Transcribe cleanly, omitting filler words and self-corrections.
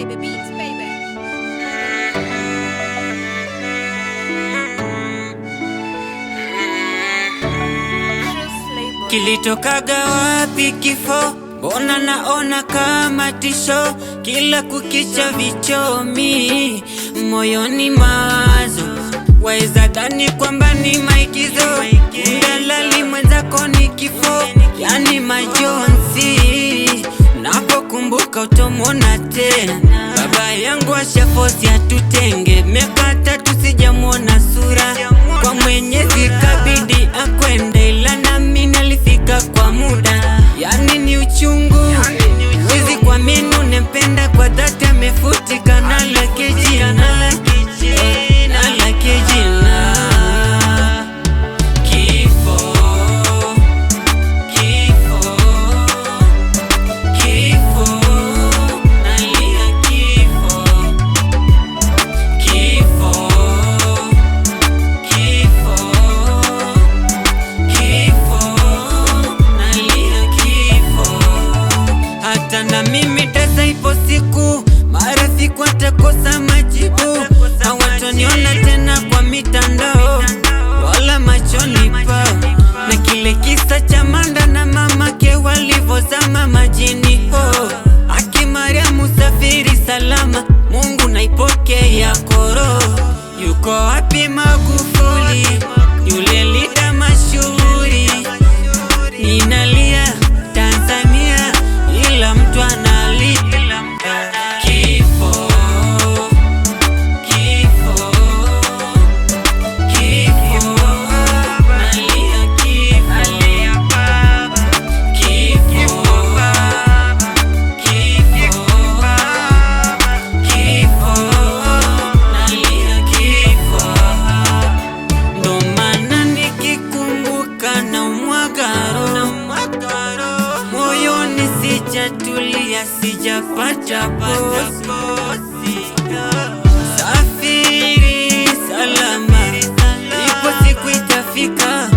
baby, beats, baby. Kilitokaga wapi kifo? Mbona naona kama tisho, kila kukicha vichomi, moyoni mawazo. Waeza dhani kwamba ni maigizo, ndalali mwenzako ni kifo, yani majonzi. Napokumbuka utomona tena, baba yangu ashafosi atutenge. Miaka 3 sijamuona sura, kwa Mwenyezi kabidi akwende, ila nami nalifika kwa muda. Yani ni uchungu, wezi kwa minu nempenda kwa dhati, amefutika na lake jina, na lake jina. Kifo, kifo, kifo, nalia kifo. Kifo, kifo, kifo, nalia kifo. Hata na mimi tesa ipo siku, marafiki watakosa majibu, hawataniona tena kwa mitandao wala machoni pao. Na kile kisa cha Manda na mamake walivozama majini ho, Haki Mariamu safiri salama, Mungu naipokea koro. Yuko wapi Magufuli, yule leader mashuhuri? Ninalia Tanzania, ila mtu analia. Kifo, kifo, kifo, nalia kifo. Kifo, kifo, nalia kifo. Ndo maana nikikumbuka na mwagaro, moyoni sijatulia, sijapata posi. Safiri salama, ipo siku itafika,